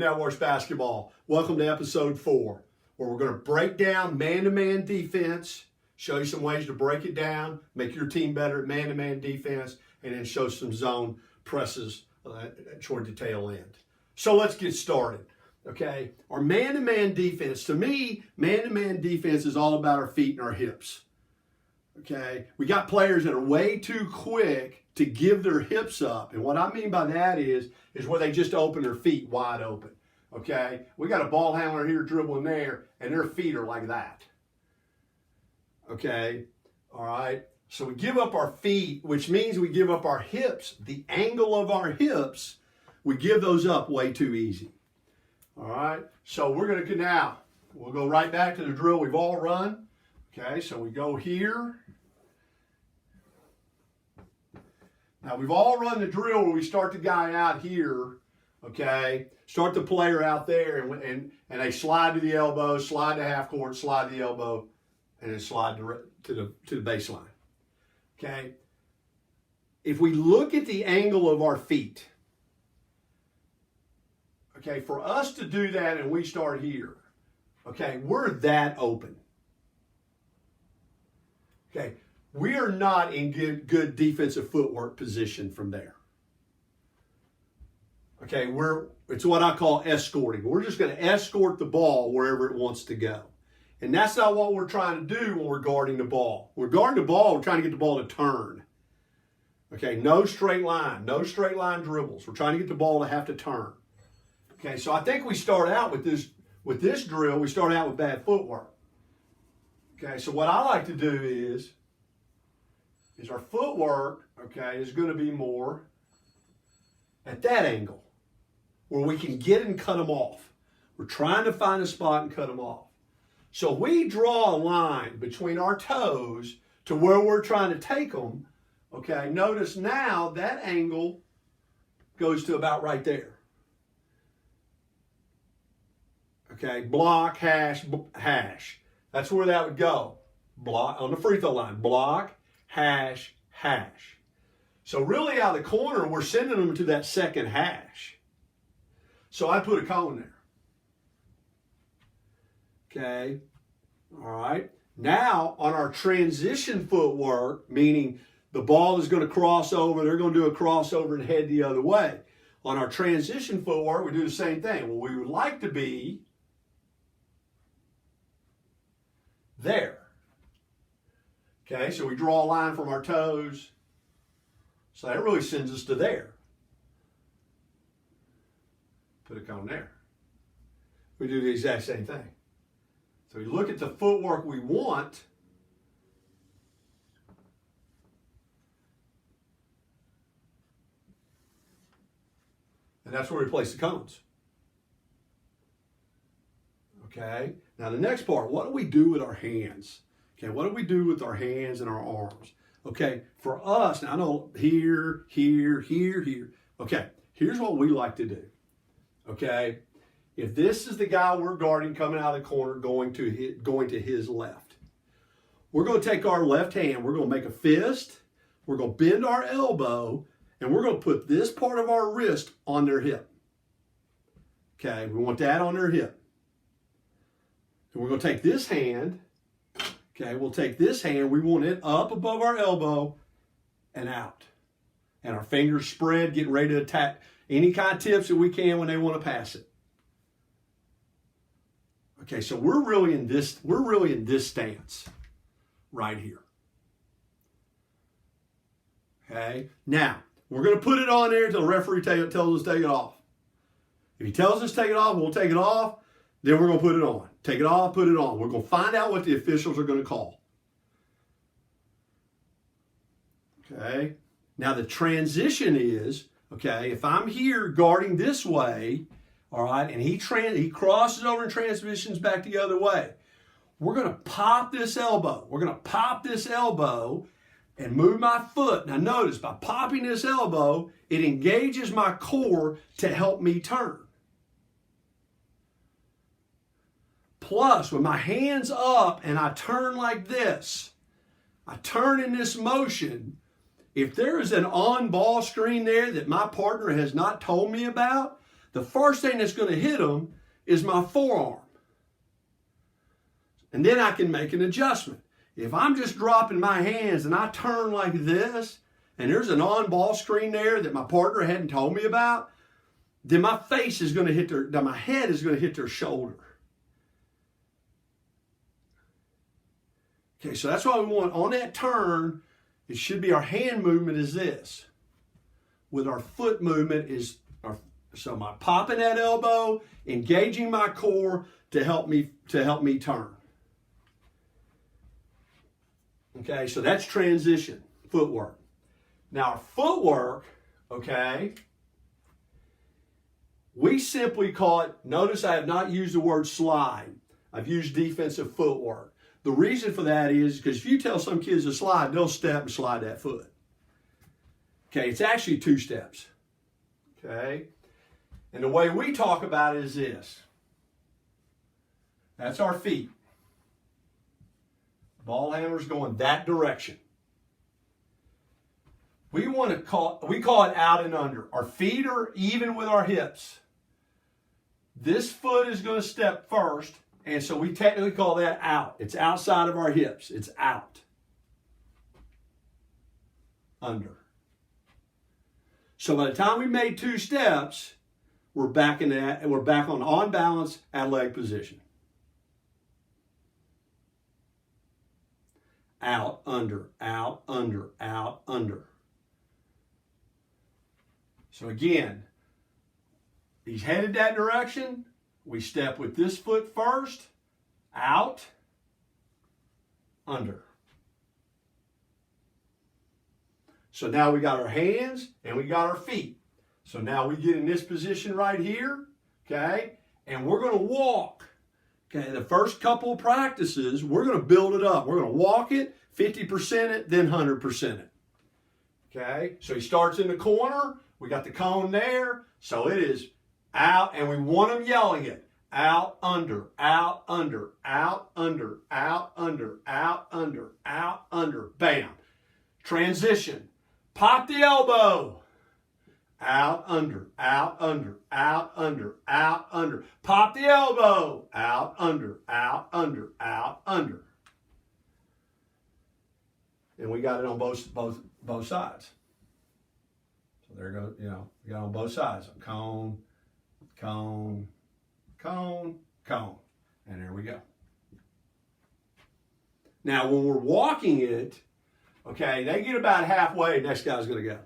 Networks Basketball. Welcome to episode 4, where we're going to break down man-to-man defense, show you some ways to break it down, make your team better at man-to-man defense, and then show some zone presses toward the tail end. So let's get started, okay? Our man-to-man defense, to me, man-to-man defense is all about our feet and our hips, okay? We got players that are way too quick to give their hips up. And what I mean by that is where they just open their feet wide open, okay? We got a ball handler here dribbling there, and their feet are like that, okay? All right? So we give up our feet, which means we give up our hips. The angle of our hips, we give those up way too easy. All right? So we're going to now, we'll go right back to the drill we've all run. Okay, so we go here. Now we've all run the drill where we start the guy out here, okay? Start the player out there and they slide to the elbow, slide to half court, slide to the elbow, and then slide to the baseline. Okay? If we look at the angle of our feet, okay, for us to do that and we start here, okay, we're that open. Okay, we are not in good defensive footwork position from there. Okay, it's what I call escorting. We're just going to escort the ball wherever it wants to go. And that's not what we're trying to do when we're guarding the ball. We're guarding the ball, we're trying to get the ball to turn. Okay, no straight line dribbles. We're trying to get the ball to have to turn. Okay, so I think we start out with this drill, we start out with bad footwork. Okay, so what I like to do is our footwork, okay, is going to be more at that angle where we can get and cut them off. We're trying to find a spot and cut them off. So we draw a line between our toes to where we're trying to take them, okay? Notice now that angle goes to about right there. Okay, block, hash, hash. That's where that would go. Block on the free throw line. Block, hash, hash. So really out of the corner, we're sending them to that second hash. So I put a cone there. Okay, all right. Now on our transition footwork, meaning the ball is going to cross over, they're going to do a crossover and head the other way. On our transition footwork, we do the same thing. Well, we would like to be there. Okay, so we draw a line from our toes. So that really sends us to there. Put a cone there. We do the exact same thing. So we look at the footwork we want. And that's where we place the cones. Okay. Now the next part, what do we do with our hands? Okay, what do we do with our hands and our arms? Okay, for us, now I know here. Okay, here's what we like to do. Okay, if this is the guy we're guarding coming out of the corner going to his left, we're going to take our left hand, we're going to make a fist, we're going to bend our elbow, and we're going to put this part of our wrist on their hip. Okay, we want that on their hip. And we're going to take this hand, okay, we'll take this hand, we want it up above our elbow and out. And our fingers spread, getting ready to attack any kind of tips that we can when they want to pass it. Okay, so we're really in this stance right here. Okay, now we're going to put it on there until the referee tells us to take it off. If he tells us to take it off, we'll take it off. Then we're going to put it on. Take it off, put it on. We're going to find out what the officials are going to call. Okay. Now the transition is, okay, if I'm here guarding this way, all right, and he crosses over and transitions back the other way, we're going to pop this elbow. We're going to pop this elbow and move my foot. Now notice, by popping this elbow, it engages my core to help me turn. Plus, with my hands up and I turn like this, I turn in this motion, if there is an on-ball screen there that my partner has not told me about, the first thing that's going to hit them is my forearm. And then I can make an adjustment. If I'm just dropping my hands and I turn like this, and there's an on-ball screen there that my partner hadn't told me about, then my face is going to hit then my head is going to hit their shoulder. Okay, so that's why we want, on that turn, it should be our hand movement is this. With our foot movement is, so my popping that elbow, engaging my core to help me turn. Okay, so that's transition, footwork. Now our footwork, okay, we simply call it, notice I have not used the word slide. I've used defensive footwork. The reason for that is because if you tell some kids to slide, they'll step and slide that foot. Okay, it's actually 2 steps. Okay, and the way we talk about it is this. That's our feet. Ball handler's going that direction. We call it out and under. Our feet are even with our hips. This foot is going to step first, and so we technically call that out. It's outside of our hips. It's out. Under. So by the time we made 2 steps, we're back on balance at leg position. Out, under, out, under, out, under. So again, he's headed that direction. We step with this foot first, out, under. So now we got our hands and we got our feet. So now we get in this position right here, okay? And we're going to walk. Okay, the first couple of practices, we're going to build it up. We're going to walk it, 50% it, then 100% it. Okay, so he starts in the corner. We got the cone there. So it is out, and we want him yelling it. Out, under, out, under, out, under, out, under, out, under, out, under. Bam. Transition. Pop the elbow. Out, under, out, under, out, under, out, under. Pop the elbow. Out, under, out, under, out, under. And we got it on both sides. So there goes, we got on both sides. Cone, cone, cone, cone. And there we go. Now, when we're walking it, okay, they get about halfway, next guy's going to go.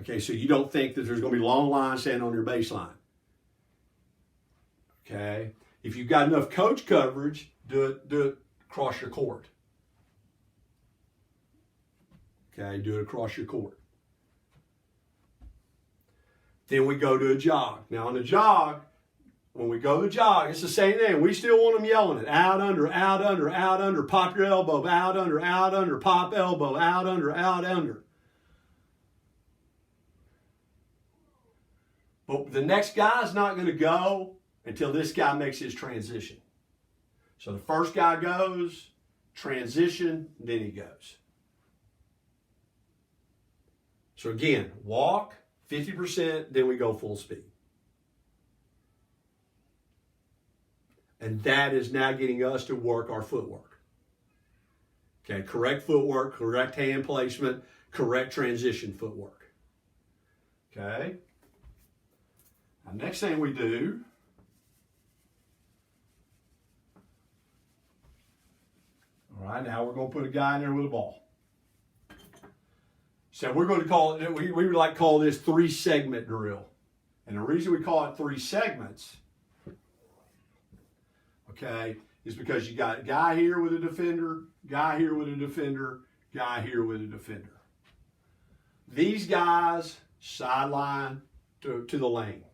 Okay, so you don't think that there's going to be long lines standing on your baseline. Okay, if you've got enough coach coverage, do it across your court. Okay, do it across your court. Then we go to a jog. Now on the jog, when we go to jog, it's the same thing. We still want them yelling it. Out, under, out, under, out, under. Pop your elbow. Out, under, pop elbow. Out, under, out, under. But the next guy's not going to go until this guy makes his transition. So the first guy goes, transition, then he goes. So again, walk, 50%, then we go full speed. And that is now getting us to work our footwork. Okay, correct footwork, correct hand placement, correct transition footwork. Okay. Now, next thing we do, all right, now we're going to put a guy in there with a ball. So we're going to call it, we would like to call this 3-segment drill. And the reason we call it 3 segments, okay, is because you got a guy here with a defender, guy here with a defender, guy here with a defender. These guys sideline to the lane.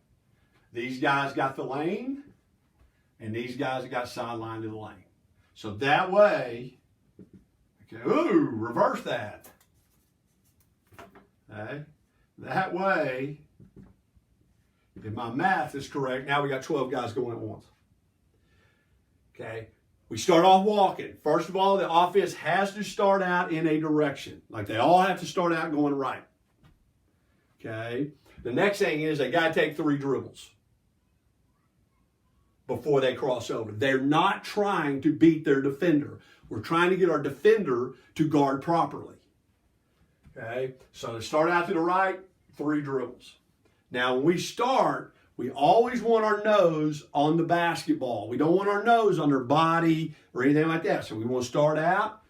These guys got the lane, and these guys got sideline to the lane. So that way, okay, ooh, reverse that. Okay, that way, if my math is correct, now we got 12 guys going at once. Okay, we start off walking. First of all, the offense has to start out in a direction. Like they all have to start out going right. Okay. The next thing is they got to take 3 dribbles before they cross over. They're not trying to beat their defender. We're trying to get our defender to guard properly. Okay. So they start out to the right, 3 dribbles. Now, when we start, we always want our nose on the basketball. We don't want our nose on their body or anything like that. So we want to start out.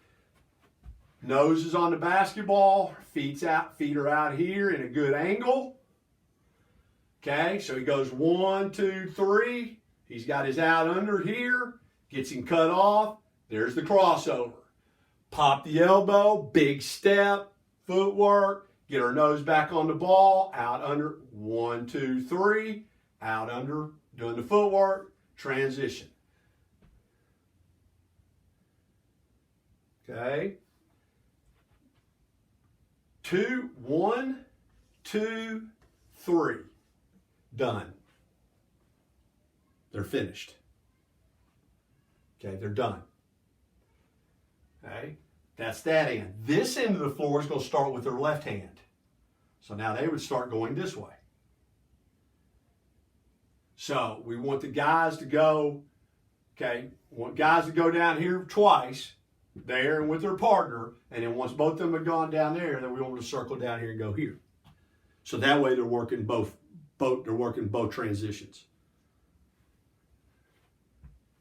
Nose is on the basketball. Feet are out here in a good angle. Okay, so he goes 1, 2, 3. He's got his out under here. Gets him cut off. There's the crossover. Pop the elbow. Big step. Footwork. Get our nose back on the ball. Out under. 1, 2, 3. Out under. Doing the footwork. Transition. Okay. 2, 1, 2, 3. Done. They're finished. Okay, they're done. Okay, that's that end. This end of the floor is going to start with their left hand. So now they would start going this way. So we want the guys to go, okay, we want guys to go down here twice, there and with their partner, and then once both of them have gone down there, then we want them to circle down here and go here. So that way they're working both transitions.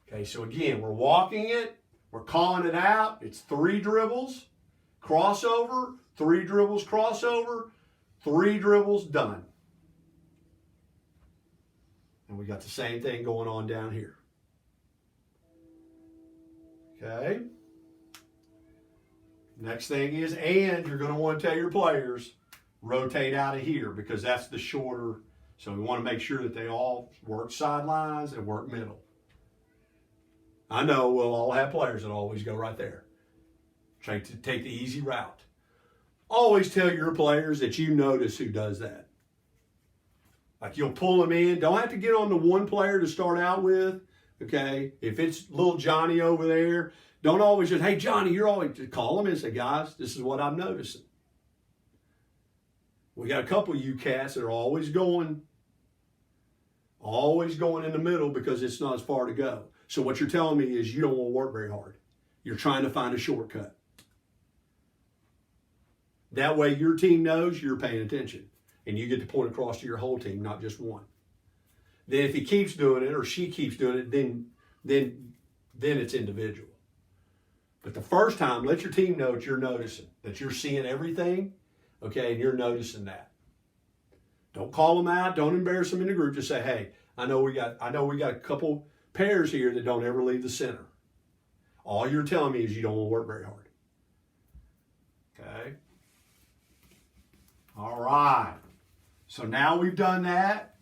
Okay, so again, we're walking it, we're calling it out. It's 3 dribbles, crossover, 3 dribbles, crossover, 3 dribbles, done. And we got the same thing going on down here. Okay. Next thing is, and you're going to want to tell your players, rotate out of here because that's the shorter. So we want to make sure that they all work sidelines and work middle. I know we'll all have players that always go right there. Try to take the easy route. Always tell your players that you notice who does that. Like you'll pull them in. Don't have to get on the one player to start out with. Okay. If it's little Johnny over there, don't always just, hey, Johnny, you're always, just call him and say, guys, this is what I'm noticing. We got a couple of you cats that are always going in the middle because it's not as far to go. So what you're telling me is you don't want to work very hard. You're trying to find a shortcut. That way your team knows you're paying attention and you get to point across to your whole team, not just one. Then if he keeps doing it or she keeps doing it, then it's individual. But the first time, let your team know that you're noticing, that you're seeing everything, okay, and you're noticing that. Don't call them out. Don't embarrass them in the group. Just say, hey, I know we got a couple pairs here that don't ever leave the center. All you're telling me is you don't want to work very hard. Okay. All right. So now we've done that.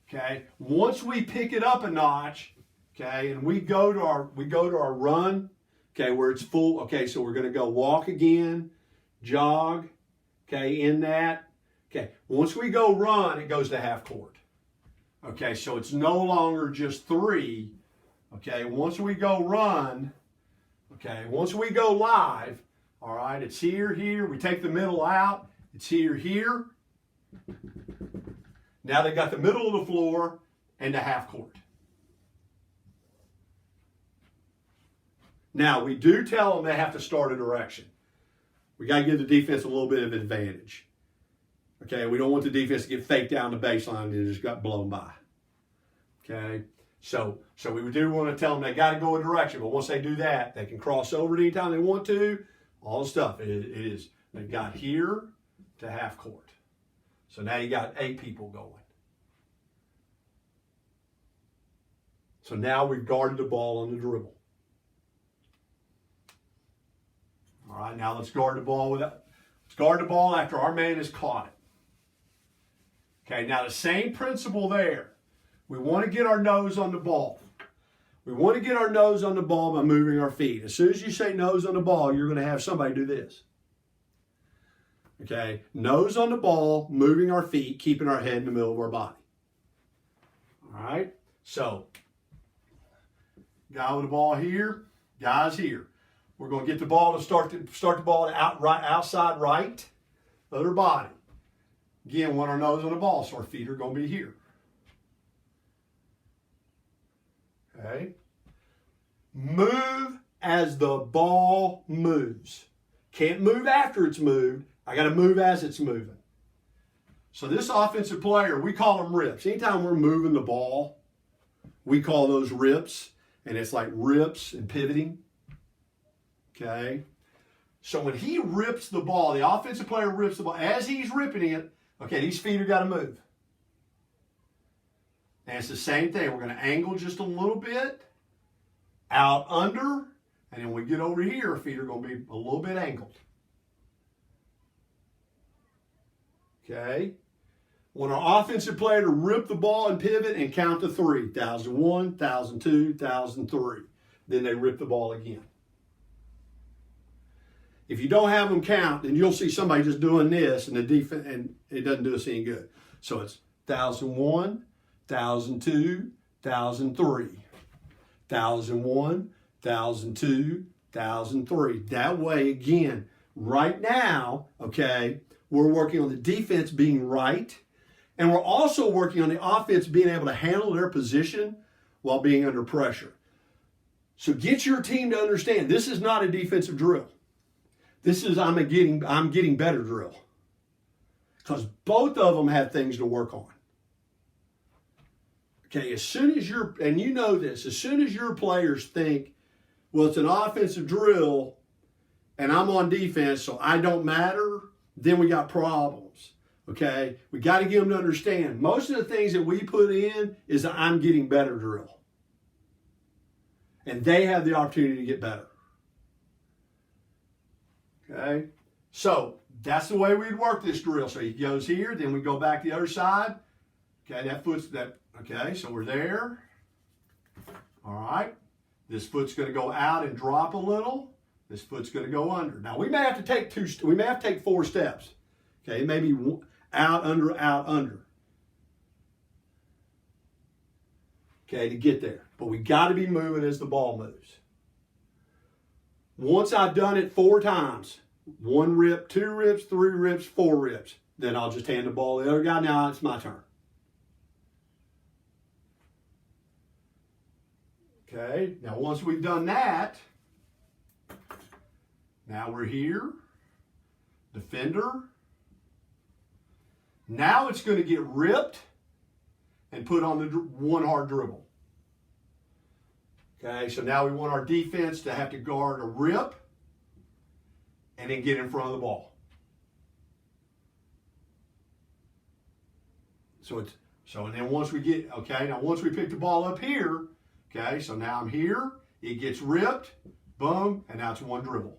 Okay. Once we pick it up a notch, okay, and we go to our run, okay, where it's full. Okay, so we're going to go walk again, jog, okay, in that. Okay, once we go run, it goes to half court. Okay, so it's no longer just 3. Okay, once we go run, okay, once we go live, all right, it's here, we take the middle out, it's here. Now they got the middle of the floor and the half court. Now, we do tell them they have to start a direction. We got to give the defense a little bit of advantage. Okay, we don't want the defense to get faked down the baseline and just got blown by. Okay, so we do want to tell them they got to go a direction, but once they do that, they can cross over anytime they want to. All the stuff they got here to half court. So now you got 8 people going. So now we've guarded the ball on the dribble. All right, now let's guard the ball after our man has caught it. Okay, now the same principle there. We want to get our nose on the ball. We want to get our nose on the ball by moving our feet. As soon as you say nose on the ball, you're going to have somebody do this. Okay, nose on the ball, moving our feet, keeping our head in the middle of our body. All right, so guy with the ball here, guys here. We're going to get the ball to start the ball outside right of their body. Again, want our nose on the ball, so our feet are going to be here. Okay? Move as the ball moves. Can't move after it's moved. I got to move as it's moving. So this offensive player, we call them rips. Anytime we're moving the ball, we call those rips. And it's like rips and pivoting. Okay? So when he rips the ball, the offensive player rips the ball. As he's ripping it, okay, these feet have got to move. And it's the same thing. We're going to angle just a little bit, out under, and then when we get over here, our feet are going to be a little bit angled. Okay? Want our offensive player to rip the ball and pivot and count to 3. 1,001, 1,002, 1,003. Then they rip the ball again. If you don't have them count, then you'll see somebody just doing this and the defense, and it doesn't do us any good. So it's 1,001, 1,002, 1,003. 1,001, 1,002, 1,003. That way, again, right now, okay, we're working on the defense being right, and we're also working on the offense being able to handle their position while being under pressure. So get your team to understand this is not a defensive drill. This is I'm getting better drill. Because both of them have things to work on. Okay, as soon as and you know this, as soon as your players think, well, it's an offensive drill and I'm on defense, so I don't matter, then we got problems. Okay, we got to get them to understand most of the things that we put in is an I'm getting better drill. And they have the opportunity to get better. Okay, so that's the way we'd work this drill. So he goes here, then we go back the other side. Okay, that foot's that. Okay, so we're there. All right, this foot's going to go out and drop a little. This foot's going to go under. Now we may have to take 4 steps. Okay, it may be out, under, out, under. Okay, to get there. But we got to be moving as the ball moves. Once I've done it 4 times, 1 rip, 2 rips, 3 rips, 4 rips, then I'll just hand the ball to the other guy. Now it's my turn. Okay, now once we've done that, now we're here, defender. Now it's going to get ripped and put on the one hard dribble. Okay, so now we want our defense to have to guard a rip and then get in front of the ball. And then once we get, okay, now once we pick the ball up here, okay, so now I'm here, it gets ripped, boom, and now it's one dribble.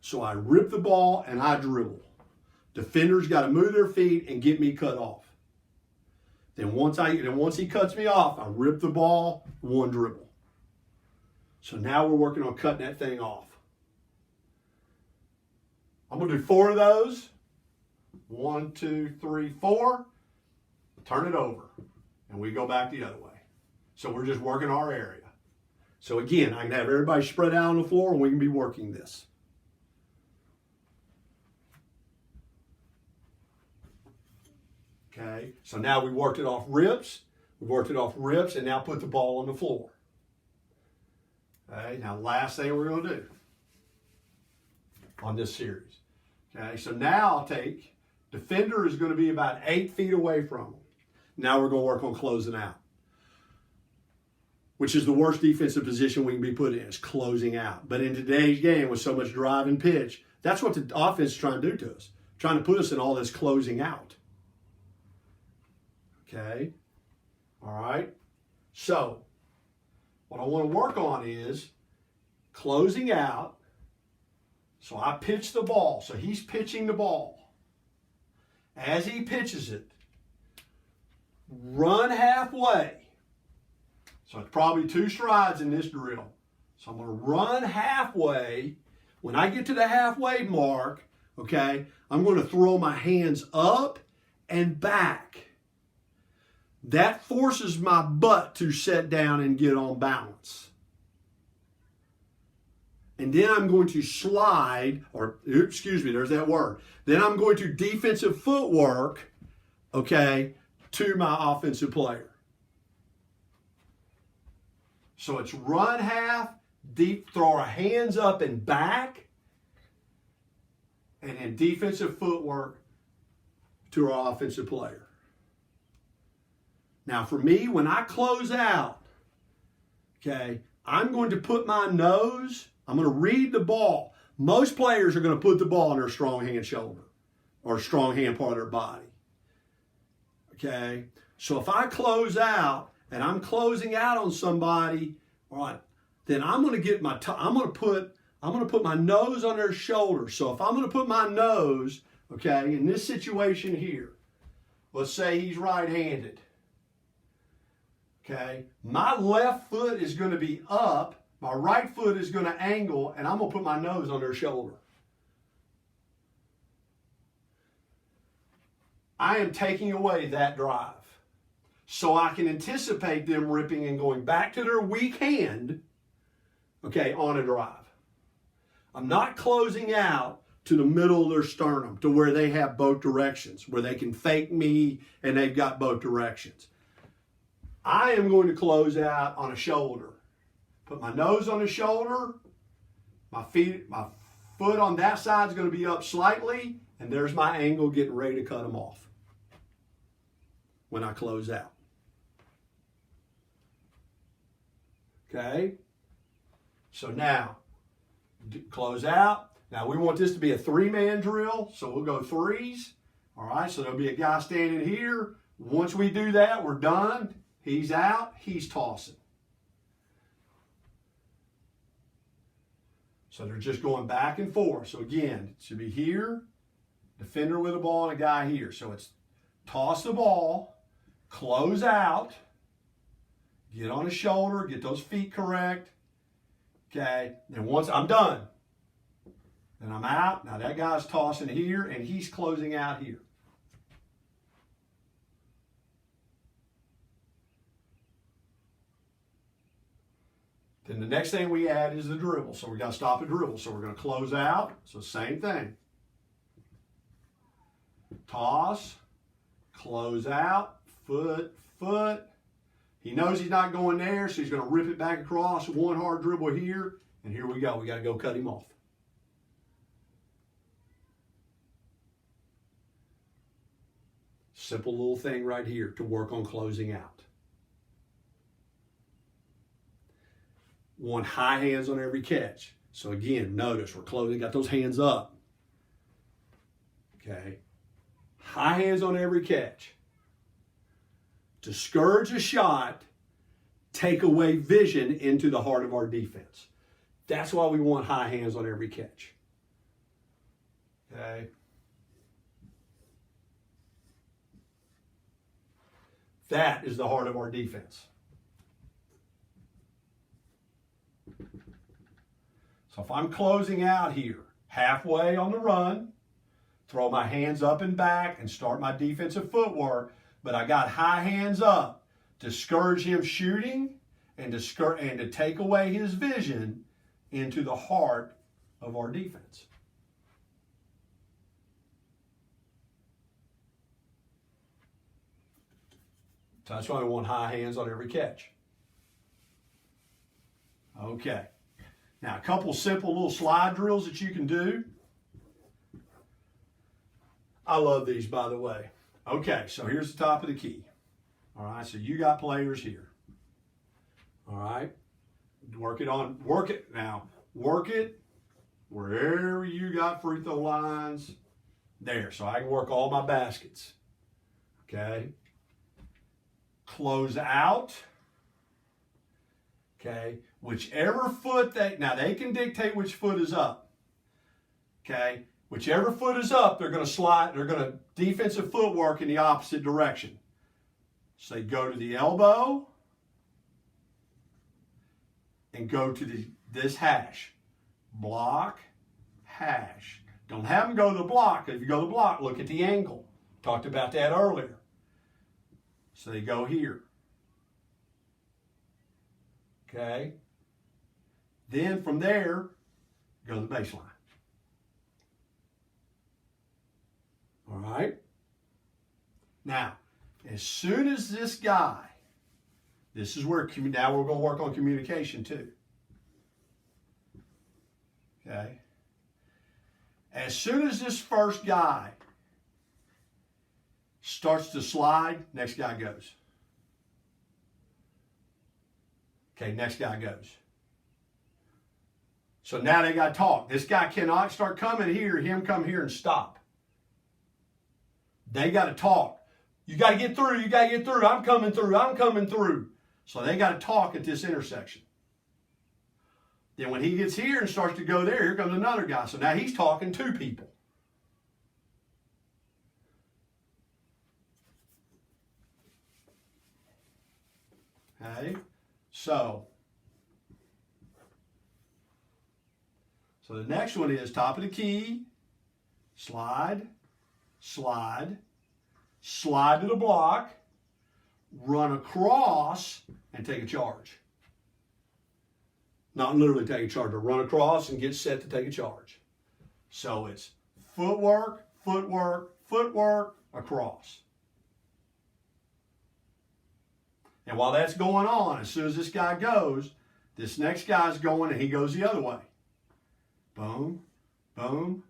So I rip the ball and I dribble. Defenders got to move their feet and get me cut off. Then once he cuts me off, I rip the ball, one dribble. So now we're working on cutting that thing off. I'm going to do 4 of those. 1, 2, 3, 4. Turn it over. And we go back the other way. So we're just working our area. So again, I can have everybody spread out on the floor and we can be working this. Okay, so now we worked it off rips. We worked it off rips and now put the ball on the floor. Okay, now last thing we're going to do on this series. Okay, so now I'll take, defender is going to be about 8 feet away from him. Now we're going to work on closing out, which is the worst defensive position we can be put in, is closing out. But in today's game with so much drive and pitch, that's what the offense is trying to do to us, trying to put us in all this closing out. Okay, all right. So what I want to work on is closing out. So I pitch the ball. So he's pitching the ball. As he pitches it, run halfway. So it's probably 2 strides in this drill. So I'm going to run halfway. When I get to the halfway mark, okay, I'm going to throw my hands up and back. That forces my butt to set down and get on balance. and then I'm going to slide, or excuse me, there's that word. Then I'm going to defensive footwork, okay, to my offensive player. So it's run half, deep, throw our hands up and back, and then defensive footwork to our offensive player. Now for me, when I close out, okay, I'm going to put my nose, I'm going to read the ball. Most players are going to put the ball in their strong hand shoulder or strong hand part of their body. Okay, so if I close out and I'm closing out on somebody, all right, then I'm going to get my I'm going to put my nose on their shoulder. So if I'm going to put my nose, okay, in this situation here, let's say he's right-handed. Okay, my left foot is going to be up, my right foot is going to angle, and I'm going to put my nose on their shoulder. I am taking away that drive. So I can anticipate them ripping and going back to their weak hand, okay, on a drive. I'm not closing out to the middle of their sternum to where they have both directions, where they can fake me and they've got both directions. I am going to close out on a shoulder. Put my nose on the shoulder, my foot on that side is going to be up slightly, and there's my angle getting ready to cut them off when I close out. Okay? So now, close out. Now we want this to be a three-man drill, so we'll go threes. All right, so there'll be a guy standing here. Once we do that, we're done. He's out, he's tossing. So they're just going back and forth. So again, it should be here, defender with the ball, and a guy here. So it's toss the ball, close out, get on his shoulder, get those feet correct. Okay, then once I'm done, then I'm out. Now that guy's tossing here, and he's closing out here. Then the next thing we add is the dribble. So we got to stop the dribble. So we're going to close out. So same thing. Toss, close out, foot. He knows he's not going there, so he's going to rip it back across. One hard dribble here, and here we go. We got to go cut him off. Simple little thing right here to work on closing out. Want high hands on every catch. So again, notice we're closing, got those hands up. Okay. High hands on every catch. Discourage a shot, take away vision into the heart of our defense. That's why we want high hands on every catch. Okay. That is the heart of our defense. So if I'm closing out here, halfway on the run, throw my hands up and back and start my defensive footwork, but I got high hands up, discourage him shooting and to take away his vision into the heart of our defense. So that's why we want high hands on every catch. Okay. Now, a couple simple little slide drills that you can do. I love these, by the way. Okay, so here's the top of the key. All right, so you got players here. All right, work it now. Work it wherever you got free throw lines. There, so I can work all my baskets. Okay. Close out. Okay, whichever foot they can dictate which foot is up. Okay, whichever foot is up, they're going to defensive footwork in the opposite direction. So they go to the elbow and go to this hash. Block, hash. Don't have them go to the block. If you go to the block, look at the angle. Talked about that earlier. So they go here. Okay. Then from there, Go to the baseline. All right? Now, as soon as this guy, this is where, now we're going to work on communication too. Okay? As soon as this first guy starts to slide, next guy goes. Okay, next guy goes. So now they got to talk. This guy cannot start coming here, him come here and stop. They got to talk. You got to get through, you got to get through. I'm coming through, I'm coming through. So they got to talk at this intersection. Then when he gets here and starts to go there, here comes another guy. So now he's talking to people. Okay, so the next one is top of the key, slide, slide, slide to the block, run across, and take a charge. Not literally take a charge, but run across and get set to take a charge. So it's footwork, footwork, footwork, across. And while that's going on, as soon as this guy goes, this next guy's going and he goes the other way. Boom, boom,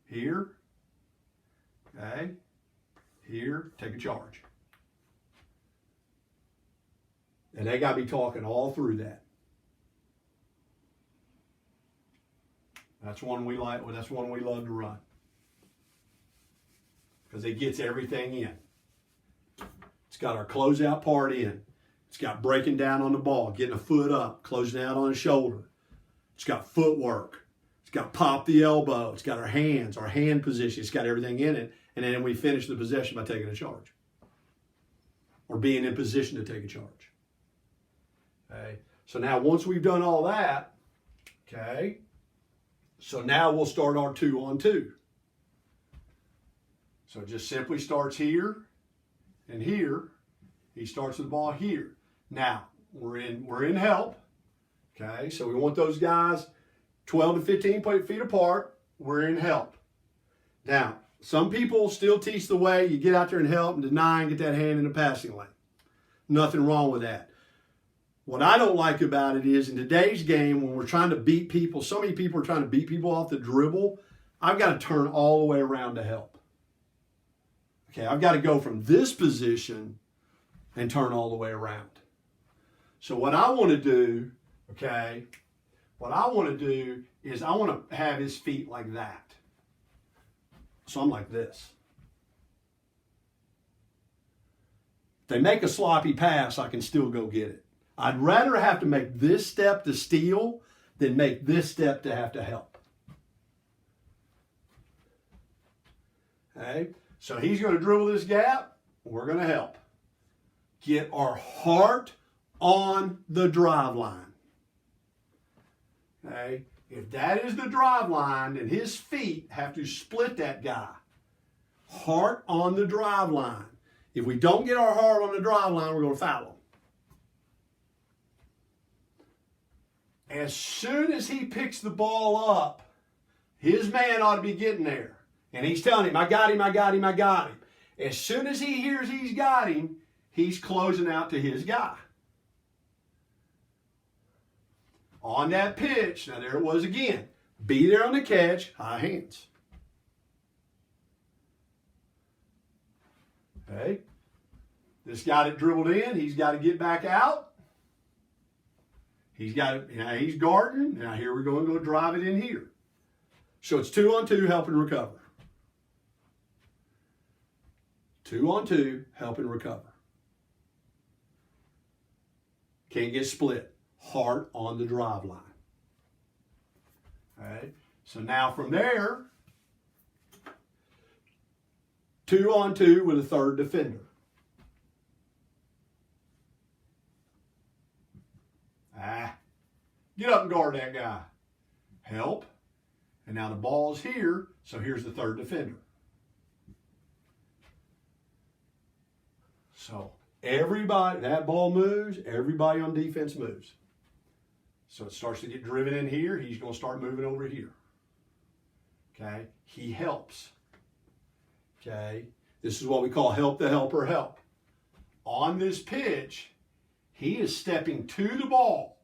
here, okay, here, take a charge. And they got to be talking all through that. That's one we like. That's one we love to run because it gets everything in. It's got our closeout part in. It's got breaking down on the ball, getting a foot up, closing out on the shoulder. It's got footwork. It's got pop the elbow. It's got our hands, our hand position. It's got everything in it. And then we finish the possession by taking a charge or being in position to take a charge. Okay. So now once we've done all that, okay, so now we'll start our 2-on-2. So it just simply starts here and here. He starts with the ball here. Now we're in help. Okay, so we want those guys 12 to 15 feet apart. We're in help. Now, some people still teach the way you get out there and help and deny and get that hand in the passing lane. Nothing wrong with that. What I don't like about it is in today's game, when we're trying to beat people, so many people are trying to beat people off the dribble, I've got to turn all the way around to help. Okay, I've got to go from this position and turn all the way around. So what I want to do, okay, what I want to do is I want to have his feet like that. So I'm like this. If they make a sloppy pass, I can still go get it. I'd rather have to make this step to steal than make this step to have to help. Okay, so he's going to dribble this gap. We're going to help. Get our heart on the drive line. Okay, if that is the drive line, then his feet have to split that guy. Heart on the drive line. If we don't get our heart on the drive line, we're going to foul him. As soon as he picks the ball up, his man ought to be getting there. And he's telling him, I got him, I got him, I got him. As soon as he hears he's got him, he's closing out to his guy. On that pitch, now there it was again. Be there on the catch, high hands. Okay. This guy that dribbled in, he's got to get back out. He's got to, now he's guarding. Now here we're going to go drive it in here. So it's 2-on-2, help and recover. 2-on-2, help and recover. Can't get split. Heart on the drive line. All right. So now from there, 2-on-2 with a third defender. Get up and guard that guy. Help. And now the ball's here, so here's the third defender. So everybody, that ball moves, everybody on defense moves. So it starts to get driven in here. He's going to start moving over here. Okay? He helps. Okay? This is what we call help the helper help. On this pitch, he is stepping to the ball.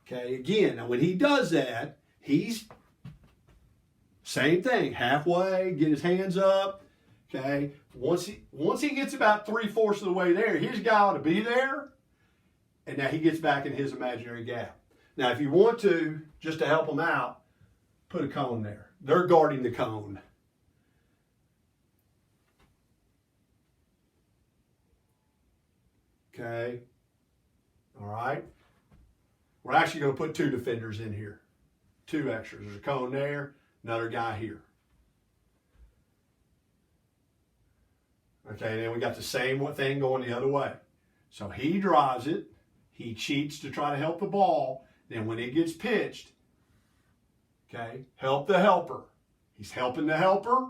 Okay? Again, now when he does that, he's same thing. Halfway, get his hands up. Okay? Once he gets about 3/4 of the way there, his guy ought to be there. And now he gets back in his imaginary gap. Now, if you want to, just to help them out, put a cone there. They're guarding the cone. Okay. All right. We're actually going to put 2 defenders in here. 2 extras. There's a cone there, another guy here. Okay, then we got the same thing going the other way. So he drives it. He cheats to try to help the ball. Then when it gets pitched, okay, help the helper. He's helping the helper.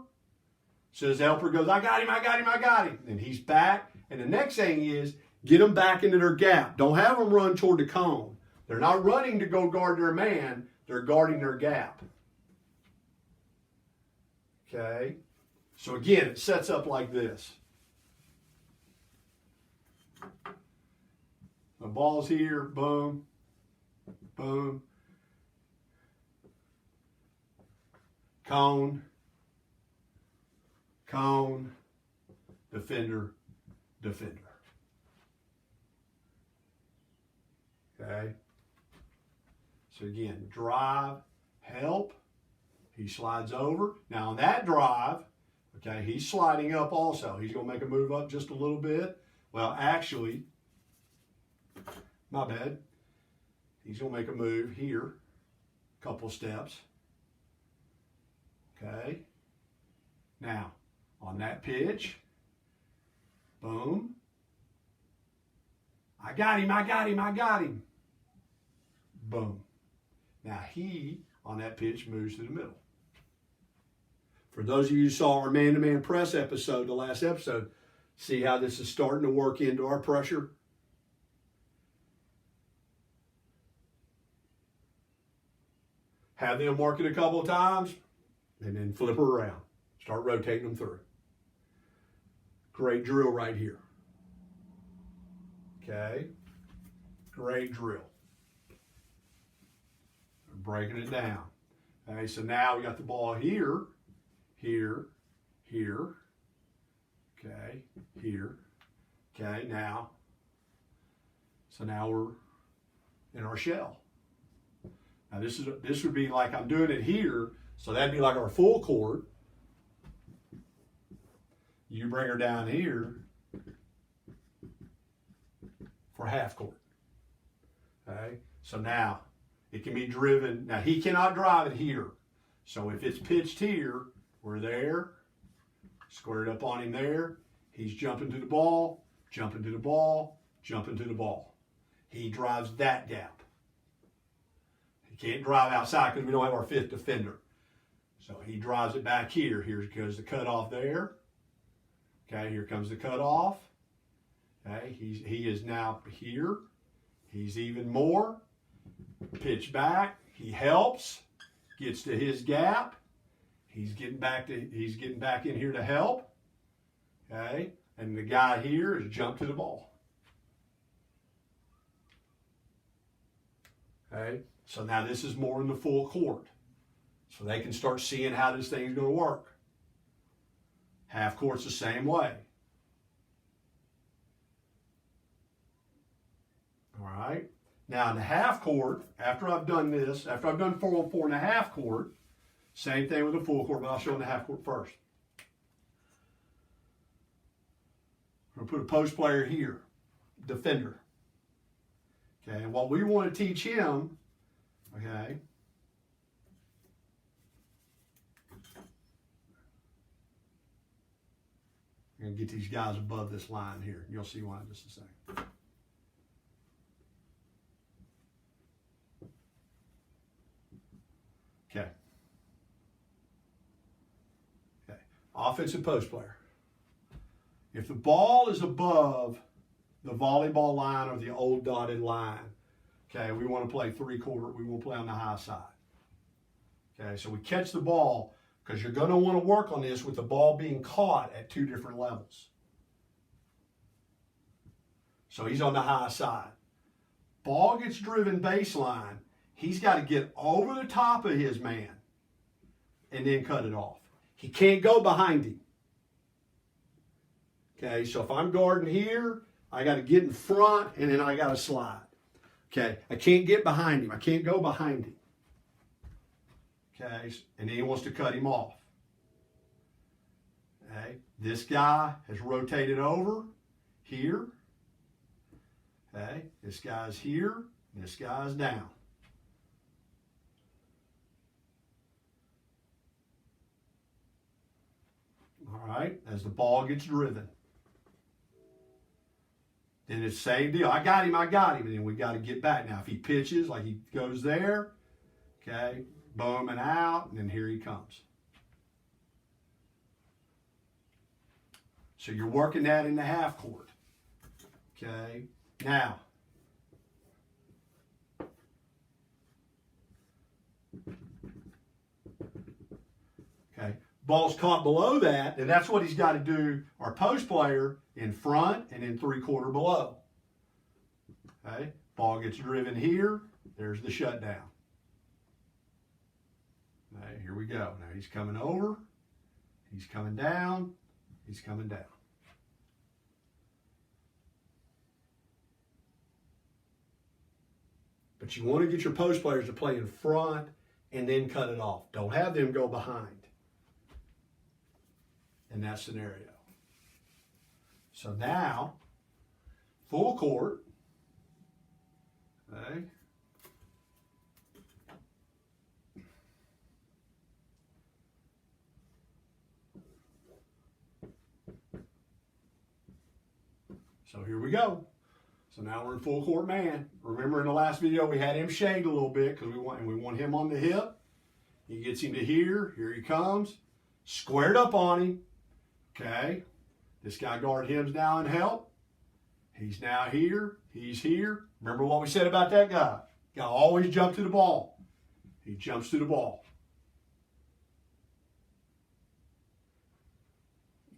So his helper goes, I got him, I got him, I got him. And he's back. And the next thing is, get them back into their gap. Don't have them run toward the cone. They're not running to go guard their man. They're guarding their gap. Okay. So again, it sets up like this. The ball's here, boom, boom. Cone, cone, defender, defender. Okay? So again, drive, help. He slides over. Now on that drive, okay, he's sliding up also. He's going to make a move up just a little bit. Well, actually, my bad. He's going to make a move here, a couple steps. Okay. Now, on that pitch, boom. I got him, I got him, I got him. Boom. Now he, on that pitch, moves to the middle. For those of you who saw our man-to-man press episode, the last episode, see how this is starting to work into our pressure? Have them work it a couple of times, and then flip her around. Start rotating them through. Great drill right here. Okay. Great drill. Breaking it down. Okay, so now we got the ball here, here, here. Okay, here. Okay, now. So now we're in our shell. Now this would be like I'm doing it here, so that'd be like our full court. You bring her down here for half court. Okay, so now it can be driven. Now he cannot drive it here. So if it's pitched here, we're there, squared up on him there. He's jumping to the ball, jumping to the ball, jumping to the ball. He drives that gap. Can't drive outside because we don't have our 5th defender. So he drives it back here. Here goes the cutoff there. Okay, here comes the cutoff. Okay, he is now here. He's even more. Pitch back. He helps. Gets to his gap. He's getting back in here to help. Okay, and the guy here is jumped to the ball. Okay. So now this is more in the full court. So they can start seeing how this thing's going to work. Half court's the same way. All right. Now in the half court, after I've done this, after I've done 4-on-4 in the half court, same thing with the full court, but I'll show in the half court first. I'm going to put a post player here, defender. Okay, and what we want to teach him, okay, I'm going to get these guys above this line here. You'll see why in just a second. Okay. Okay. Offensive post player. If the ball is above the volleyball line or the old dotted line, Okay, we want to play 3/4. We want to play on the high side. Okay, so we catch the ball because you're going to want to work on this with the ball being caught at 2 different levels. So he's on the high side. Ball gets driven baseline. He's got to get over the top of his man and then cut it off. He can't go behind him. Okay, so if I'm guarding here, I got to get in front and then I got to slide. Okay, I can't get behind him. I can't go behind him. Okay, and then he wants to cut him off. Okay, this guy has rotated over here. Okay, this guy's here, this guy's down. All right, as the ball gets driven. Then it's the same deal. I got him. And then we got to get back. Now, if he pitches, like he goes there, okay, boom and out, and then here he comes. So you're working that in the half court. Okay, now. Okay, ball's caught below that, and that's what he's got to do, our post player, in front and in 3/4 below. Okay, ball gets driven here. There's the shutdown. Okay, here we go. Now he's coming over. He's coming down. He's coming down. But you want to get your post players to play in front and then cut it off. Don't have them go behind in that scenario. So now, full court. Okay. So here we go. So now we're in full court man. Remember in the last video we had him shade a little bit because we want him on the hip. He gets him to here. Here he comes. Squared up on him. Okay. This guy guard him's now in help. He's now here. He's here. Remember what we said about that guy. Guy always jump to the ball. He jumps to the ball.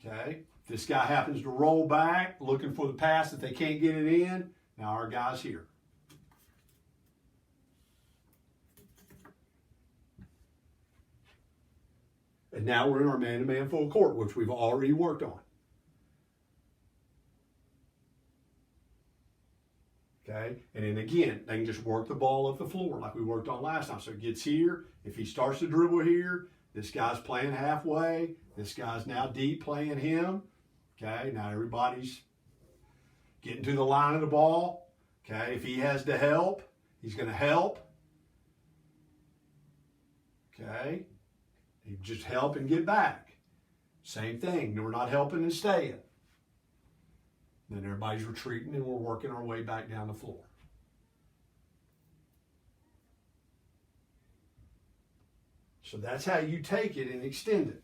Okay. If this guy happens to roll back looking for the pass that they can't get it in, now our guy's here. And now we're in our man-to-man full court, which we've already worked on. Okay, and then again, they can just work the ball up the floor like we worked on last time. So it gets here. If he starts to dribble here, this guy's playing halfway. This guy's now deep playing him. Okay, now everybody's getting to the line of the ball. Okay, if he has to help, he's going to help. Okay, he just help and get back. Same thing. We're not helping and staying. Then everybody's retreating and we're working our way back down the floor. So that's how you take it and extend it.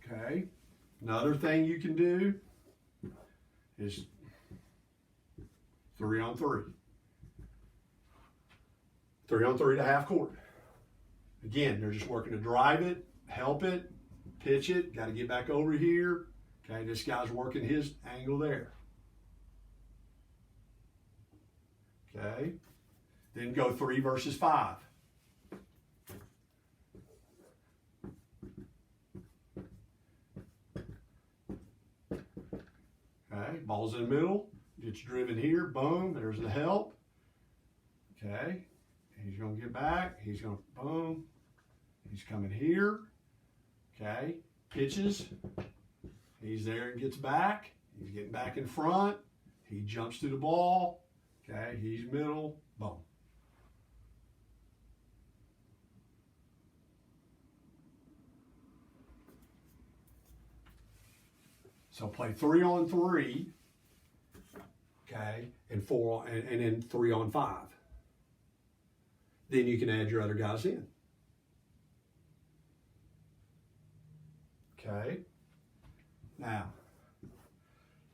Okay. Another thing you can do is 3-on-3. 3-on-3 to half court. Again, they're just working to drive it, help it, pitch it, got to get back over here. Okay, this guy's working his angle there. Okay, then go 3 versus 5. Okay, ball's in the middle, gets driven here, boom, there's the help. Okay, he's going to get back, he's going to, boom, he's coming here. Okay, pitches, he's there and gets back, he's getting back in front, he jumps to the ball, okay, he's middle, boom. So play 3-on-3, okay, and then 3-on-5. Then you can add your other guys in. Okay. Now,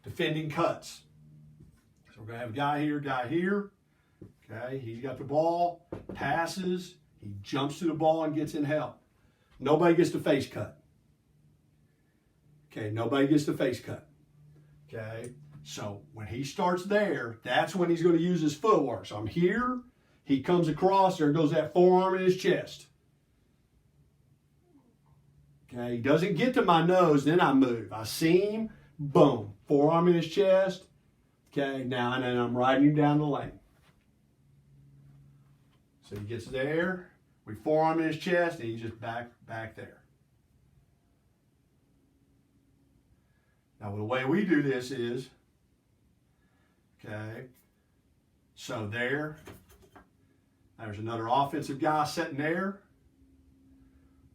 defending cuts. we're going to have a guy here. Okay, he's got the ball, passes, he jumps to the ball and gets in help. Nobody gets the face cut. Okay, nobody gets the face cut. Okay, so when he starts there, that's when he's going to use his footwork. So I'm here, he comes across, there goes that forearm in his chest. Okay, he doesn't get to my nose, then I move. I see him, boom, forearm in his chest. Okay, now and then I'm riding him down the lane. So he gets there, we forearm in his chest, and he's just back there. Now the way we do this is, okay, so there's another offensive guy sitting there.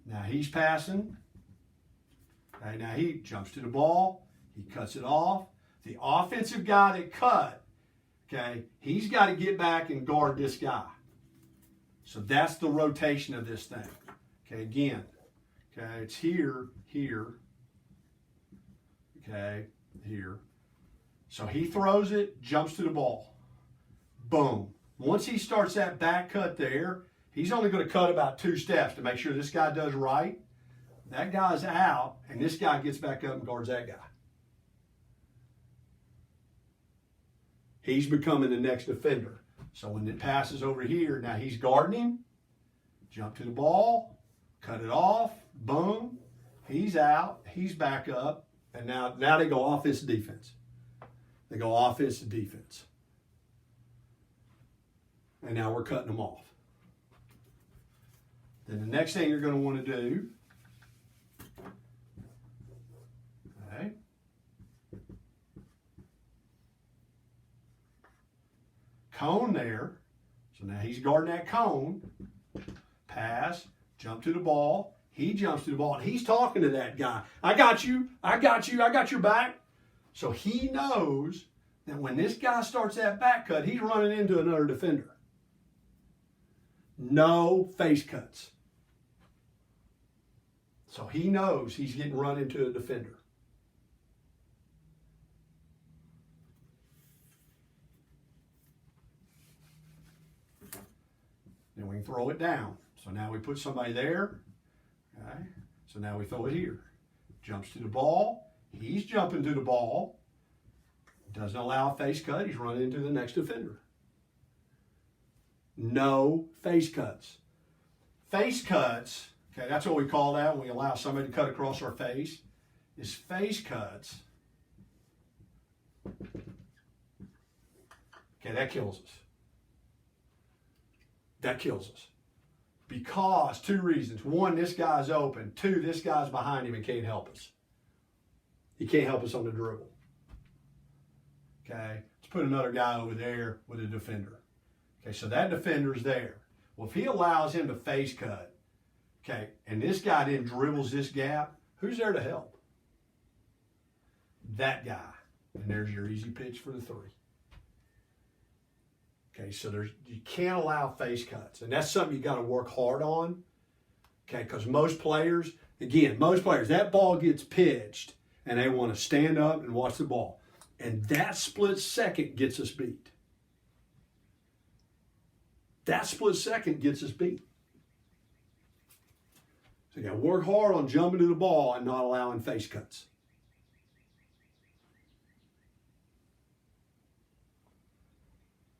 Now he's passing. Okay, now he jumps to the ball, he cuts it off. The offensive guy that cut, okay, he's got to get back and guard this guy. So that's the rotation of this thing. Okay, again, okay, it's here, okay, here. So he throws it, jumps to the ball. Boom. Once he starts that back cut there, he's only going to cut about 2 steps to make sure this guy does right. That guy's out, and this guy gets back up and guards that guy. He's becoming the next defender. So when it passes over here, now he's guarding him, jump to the ball, cut it off, boom, he's out, he's back up, and now they go offense to defense. They go offense to defense. And now we're cutting them off. Then the next thing you're going to want to do, okay, cone there. So now he's guarding that cone. Pass, jump to the ball. He jumps to the ball, and he's talking to that guy. I got you, I got your back. So he knows that when this guy starts that back cut, he's running into another defender. No face cuts. So he knows he's getting run into a defender. Then we can throw it down. So now we put somebody there. Okay. So now we throw it here. Jumps to the ball. He's jumping to the ball. Doesn't allow a face cut. He's running into the next defender. No face cuts. Face cuts, okay, that's what we call that when we allow somebody to cut across our face, is face cuts. Okay, that kills us. That kills us. Because 2 reasons. 1, this guy's open. 2, this guy's behind him and can't help us. He can't help us on the dribble. Okay, let's put another guy over there with a defender. Okay, so that defender's there. Well, if he allows him to face cut, okay, and this guy then dribbles this gap, who's there to help? That guy. And there's your easy pitch for the 3. Okay, so you can't allow face cuts. And that's something you got to work hard on. Okay, because most players, that ball gets pitched and they want to stand up and watch the ball. And that split second gets us beat. That split second gets us beat. So you got to work hard on jumping to the ball and not allowing face cuts.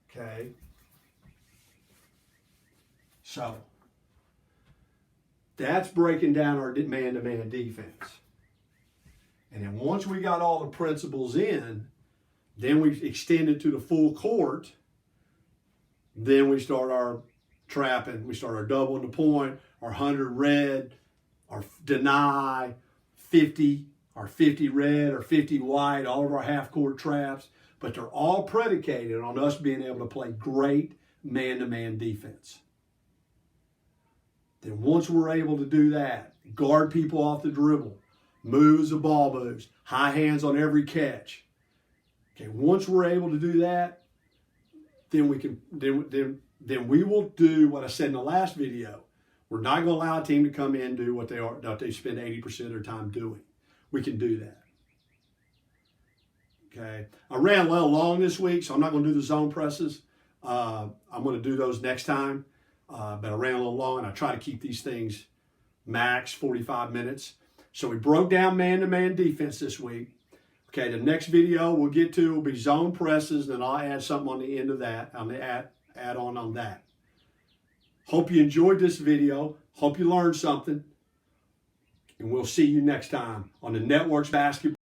Okay. So that's breaking down our man-to-man defense. And then once we got all the principles in, then we extend it to the full court. Then we start our trapping. We start our double in the point, our 100 red, our deny, 50, our 50 red, our 50 white, all of our half-court traps. But they're all predicated on us being able to play great man-to-man defense. Then once we're able to do that, guard people off the dribble, move as the ball moves, high hands on every catch. Okay, once we're able to do that, then we will do what I said in the last video. We're not going to allow a team to come in and do what they spend 80% of their time doing. We can do that. Okay, I ran a little long this week, so I'm not going to do the zone presses. I'm going to do those next time, but I ran a little long, and I try to keep these things max 45 minutes. So we broke down man-to-man defense this week. Okay, the next video we'll get to will be zone presses, and I'll add something on the end of that, on the add on that. Hope you enjoyed this video. Hope you learned something. And we'll see you next time on the Networks Basketball.